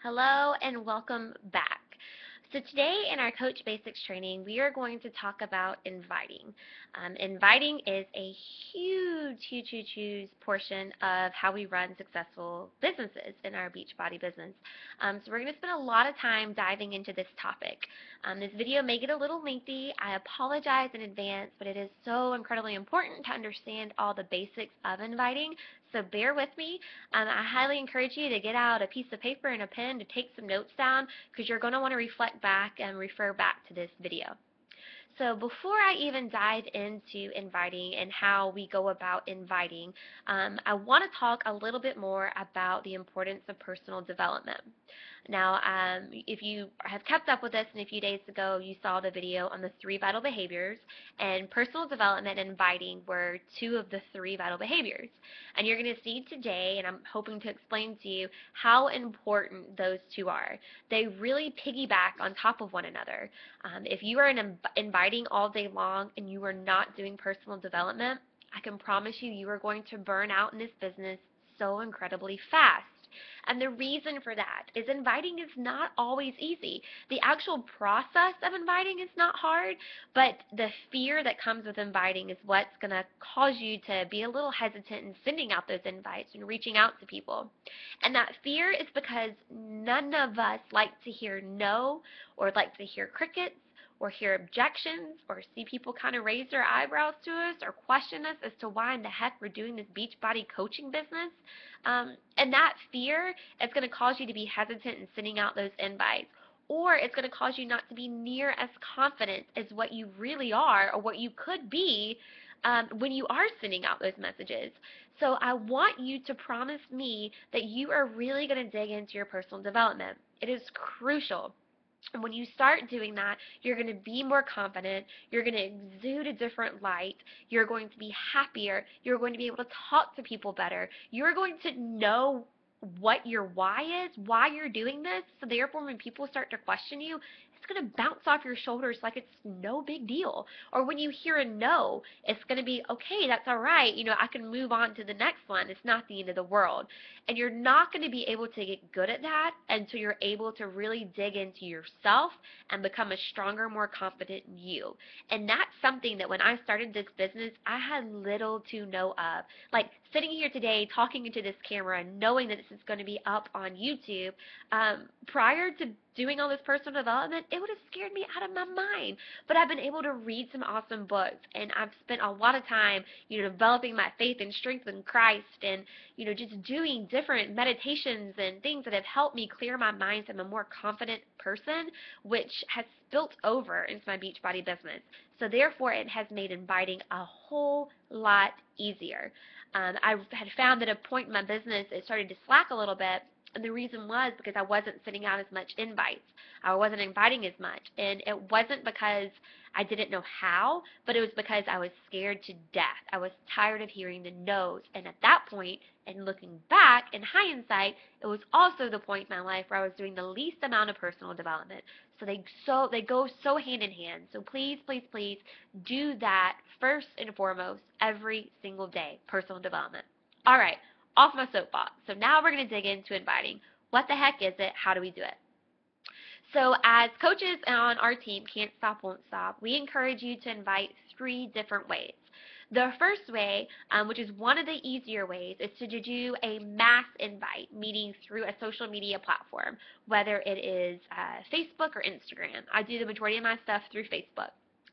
Hello and welcome back. So today in our Coach Basics training, we are going to talk about inviting. Inviting is a huge portion of how we run successful businesses in our Beachbody business. So we're going to spend a lot of time diving into this topic. This video may get a little lengthy. I apologize in advance, but it is so incredibly important to understand all the basics of inviting. So bear with me. I highly encourage you to get out a piece of paper and a pen to take some notes down because you're going to want to reflect back and refer back to this video. So before I even dive into inviting and how we go about inviting, I want to talk a little bit more about the importance of personal development. Now, if you have kept up with us, and a few days ago you saw the video on the 3 vital behaviors, and personal development and inviting were 2 of the 3 vital behaviors. And you're going to see today, and I'm hoping to explain to you how important those 2 are. They really piggyback on top of one another. If you are inviting all day long and you are not doing personal development, I can promise you, you are going to burn out in this business so incredibly fast. And the reason for that is inviting is not always easy. The actual process of inviting is not hard, but the fear that comes with inviting is what's going to cause you to be a little hesitant in sending out those invites and reaching out to people. And that fear is because none of us like to hear no, or like to hear crickets, or hear objections, or see people kind of raise their eyebrows to us or question us as to why in the heck we're doing this Beachbody coaching business. And that fear is going to cause you to be hesitant in sending out those invites, or it's going to cause you not to be near as confident as what you really are or what you could be when you are sending out those messages. So I want you to promise me that you are really going to dig into your personal development. It is crucial. And when you start doing that, you're going to be more confident, you're going to exude a different light, you're going to be happier, you're going to be able to talk to people better, you're going to know what your why is, why you're doing this, so therefore when people start to question you, it's going to bounce off your shoulders like it's no big deal. Or when you hear a no, it's going to be, okay, that's all right, I can move on to the next one, it's not the end of the world. And you're not going to be able to get good at that until you're able to really dig into yourself and become a stronger, more confident you. And that's something that when I started this business, I had little to no of. Like sitting here today talking into this camera and knowing that this is going to be up on YouTube, prior to doing all this personal development, it would have scared me out of my mind. But I've been able to read some awesome books, and I've spent a lot of time, developing my faith and strength in Christ, and just doing different meditations and things that have helped me clear my mind so I'm a more confident person, which has spilt over into my Beachbody business. So therefore, it has made inviting a whole lot easier. I had found that at a point in my business, it started to slack a little bit, and the reason was because I wasn't sending out as much invites. I wasn't inviting as much. And it wasn't because I didn't know how, but it was because I was scared to death. I was tired of hearing the no's. And at that point, and looking back in hindsight, it was also the point in my life where I was doing the least amount of personal development. So they go so hand in hand. So please do that first and foremost every single day, personal development. All right, off my soapbox. So now we're going to dig into inviting. What the heck is it? How do we do it? So as coaches on our team, Can't Stop, Won't Stop, we encourage you to invite 3 different ways. The first way, which is one of the easier ways, is to do a mass invite, meaning through a social media platform, whether it is Facebook or Instagram. I do the majority of my stuff through Facebook.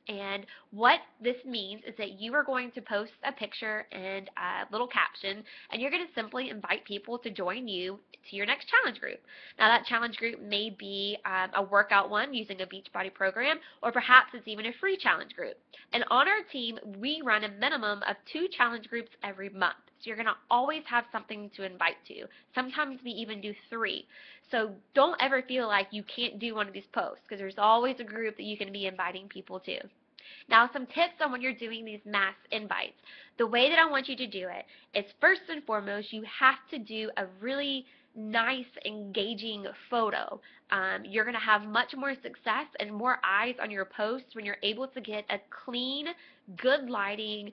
And what this means is that you are going to post a picture and a little caption, and you're going to simply invite people to join you to your next challenge group. Now, that challenge group may be a workout one using a Beachbody program, or perhaps it's even a free challenge group. And on our team, we run a minimum of 2 challenge groups every month. So you're going to always have something to invite to. Sometimes we even do 3. So don't ever feel like you can't do one of these posts, because there's always a group that you can be inviting people to. Now, some tips on when you're doing these mass invites. The way that I want you to do it is, first and foremost, you have to do a really nice, engaging photo. You're going to have much more success and more eyes on your posts when you're able to get a clean, good lighting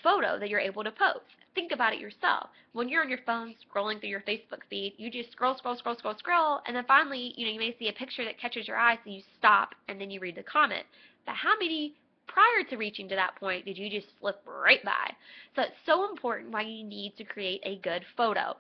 photo that you're able to post. think about it yourself. When you're on your phone scrolling through your Facebook feed, you just scroll, scroll, scroll, scroll, scroll, and then finally, you may see a picture that catches your eye, so you stop and then you read the comment. But how many prior to reaching to that point did you just slip right by? So it's so important why you need to create a good photo.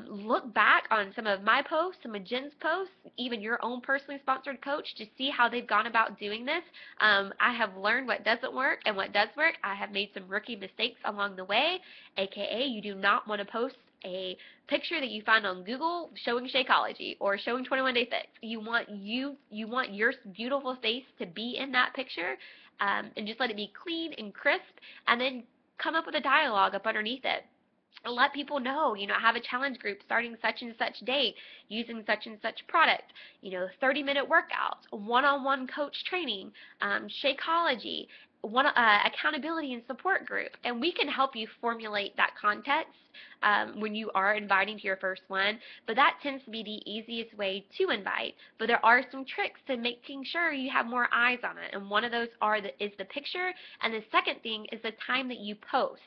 Look back on some of my posts, some of Jen's posts, even your own personally sponsored coach, to see how they've gone about doing this. I have learned what doesn't work, and what does work. I have made some rookie mistakes along the way, aka you do not want to post a picture that you find on Google showing Shakeology or showing 21 Day Fix. You want your beautiful face to be in that picture, and just let it be clean and crisp, and then come up with a dialogue up underneath it. Let people know, I have a challenge group starting such and such date, using such and such product, 30-minute workouts, one-on-one coach training, Shakeology, accountability and support group. And we can help you formulate that context when you are inviting to your first one, but that tends to be the easiest way to invite. But there are some tricks to making sure you have more eyes on it, and one of those is the picture, and the second thing is the time that you post.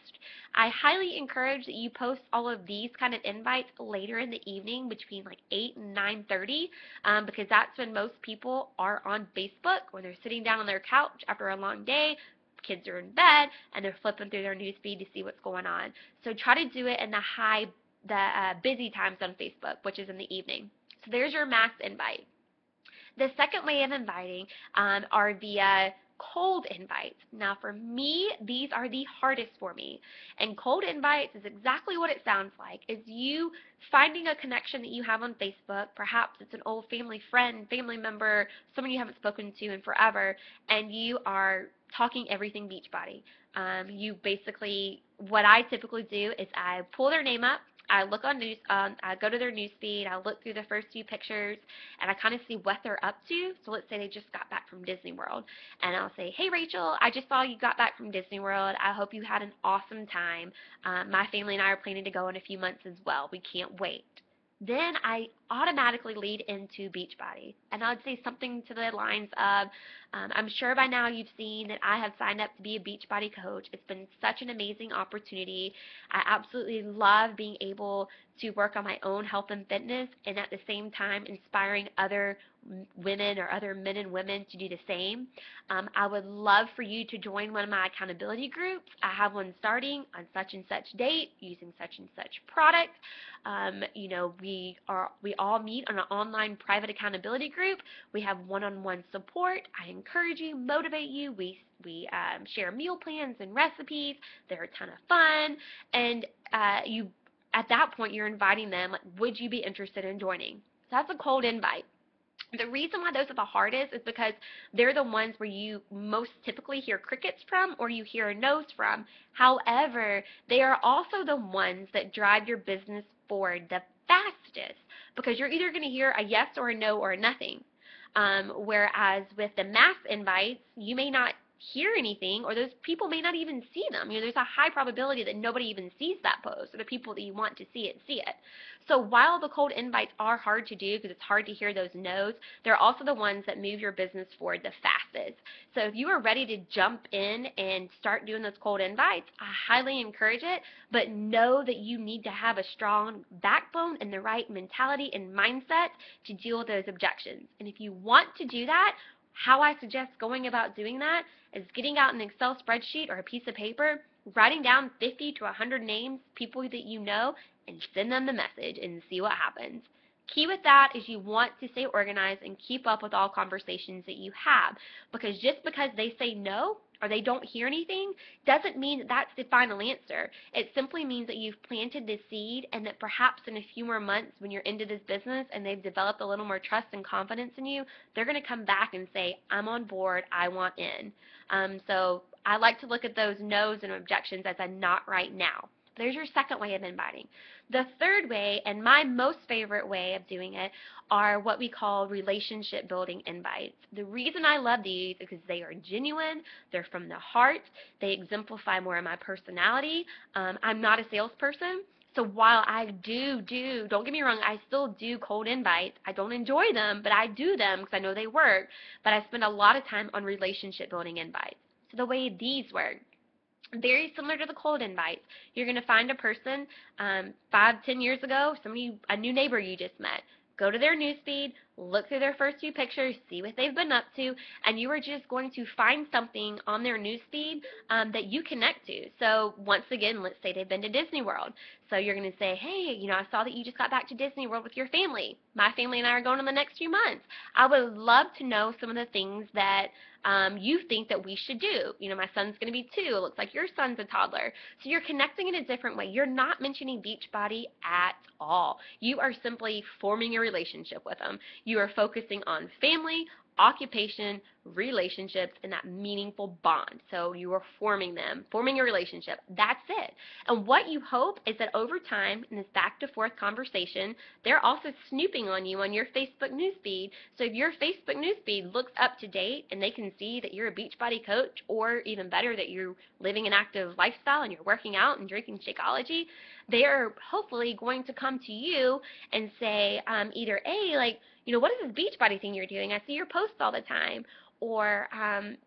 I highly encourage that you post all of these kind of invites later in the evening between like 8 and 9:30, because that's when most people are on Facebook, when they're sitting down on their couch after a long day, kids are in bed, and they're flipping through their news feed to see what's going on. So try to do it in the busy times on Facebook, which is in the evening. So there's your mass invite. The second way of inviting are via cold invites. Now for me, these are the hardest for me. And cold invites is exactly what it sounds like. Is you finding a connection that you have on Facebook, perhaps it's an old family friend, family member, someone you haven't spoken to in forever, and you are talking everything Beachbody. You basically, what I typically do is I pull their name up, I look on I go to their news feed, I look through the first few pictures, and I kind of see what they're up to. So let's say they just got back from Disney World, and I'll say, hey Rachel, I just saw you got back from Disney World. I hope you had an awesome time. My family and I are planning to go in a few months as well. We can't wait. Then I automatically lead into Beachbody, and I would say something to the lines of, I'm sure by now you've seen that I have signed up to be a Beachbody coach. It's been such an amazing opportunity. I absolutely love being able to work on my own health and fitness, and at the same time inspiring other women or other men and women to do the same. I would love for you to join one of my accountability groups. I have one starting on such and such date using such and such product. We all meet on an online private accountability group. We have one-on-one support. I encourage you, motivate you. We share meal plans and recipes. They're a ton of fun, and at that point you're inviting them. Like, would you be interested in joining? So that's a cold invite. The reason why those are the hardest is because they're the ones where you most typically hear crickets from, or you hear a no's from. However, they are also the ones that drive your business forward the fastest, because you're either going to hear a yes or a no or a nothing. Whereas with the mass invites, you may not hear anything, or those people may not even see them. There's a high probability that nobody even sees that post, or the people that you want to see it. So while the cold invites are hard to do because it's hard to hear those no's, they're also the ones that move your business forward the fastest. So if you are ready to jump in and start doing those cold invites, I highly encourage it, but know that you need to have a strong backbone and the right mentality and mindset to deal with those objections. And if you want to do that, how I suggest going about doing that is getting out an Excel spreadsheet or a piece of paper, writing down 50 to 100 names, people that you know, and send them the message and see what happens. Key with that is you want to stay organized and keep up with all conversations that you have, because just because they say no or they don't hear anything doesn't mean that that's the final answer. It simply means that you've planted the seed, and that perhaps in a few more months when you're into this business and they've developed a little more trust and confidence in you, they're going to come back and say, I'm on board, I want in. So I like to look at those no's and objections as a not right now. There's your second way of inviting. The third way, and my most favorite way of doing it, are what we call relationship building invites. The reason I love these is because they are genuine, they're from the heart, they exemplify more of my personality. I'm not a salesperson, so while I don't get me wrong, I still do cold invites. I don't enjoy them, but I do them because I know they work. But I spend a lot of time on relationship building invites. So the way these work Very similar to the cold invites. You're going to find a person 5, 10 years ago, a new neighbor you just met. Go to their newsfeed, look through their first few pictures, see what they've been up to, and you are just going to find something on their newsfeed that you connect to. So once again, let's say they've been to Disney World. So you're going to say, hey, I saw that you just got back to Disney World with your family. My family and I are going in the next few months. I would love to know some of the things that you think that we should do. My son's going to be 2. It looks like your son's a toddler. So you're connecting in a different way. You're not mentioning Beachbody at all. You are simply forming a relationship with them. You are focusing on family, occupation, relationships, and that meaningful bond. So you are forming a relationship. That's it. And what you hope is that over time, in this back to forth conversation, they're also snooping on you on your Facebook newsfeed. So if your Facebook newsfeed looks up to date and they can see that you're a Beachbody coach, or even better, that you're living an active lifestyle and you're working out and drinking Shakeology, they are hopefully going to come to you and say either A, like, what is this Beachbody thing you're doing? I see your posts all the time. Or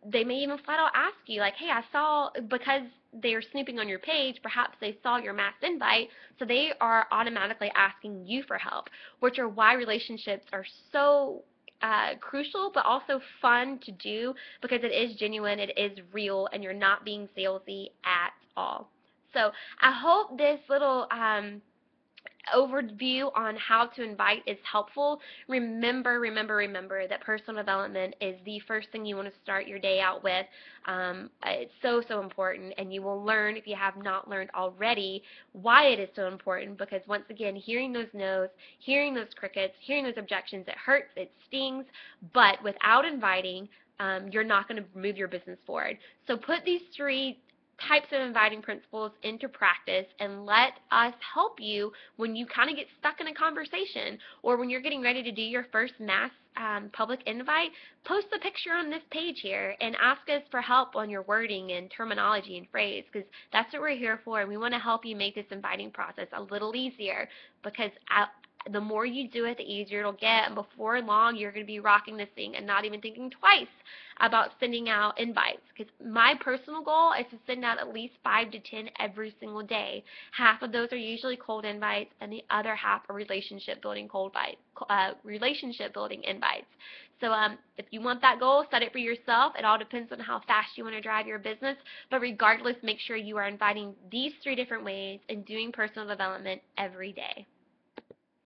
they may even flat out ask you, like, hey, I saw, because they're snooping on your page, perhaps they saw your mass invite, so they are automatically asking you for help, which are why relationships are so crucial, but also fun to do, because it is genuine, it is real, and you're not being salesy at all. So I hope this little overview on how to invite is helpful. Remember that personal development is the first thing you want to start your day out with. It's so important, and you will learn, if you have not learned already, why it is so important, because once again, hearing those no's, hearing those crickets, hearing those objections, it hurts, it stings, but without inviting, you're not going to move your business forward. So put these 3 types of inviting principles into practice, and let us help you when you kind of get stuck in a conversation, or when you're getting ready to do your first mass public invite. Post a picture on this page here and ask us for help on your wording and terminology and phrase, because that's what we're here for, and we want to help you make this inviting process a little easier, because the more you do it, the easier it'll get, and before long, you're going to be rocking this thing and not even thinking twice about sending out invites, because my personal goal is to send out at least 5 to 10 every single day. Half of those are usually cold invites, and the other half are relationship building invites. So if you want that goal, set it for yourself. It all depends on how fast you want to drive your business, but regardless, make sure you are inviting these 3 different ways and doing personal development every day.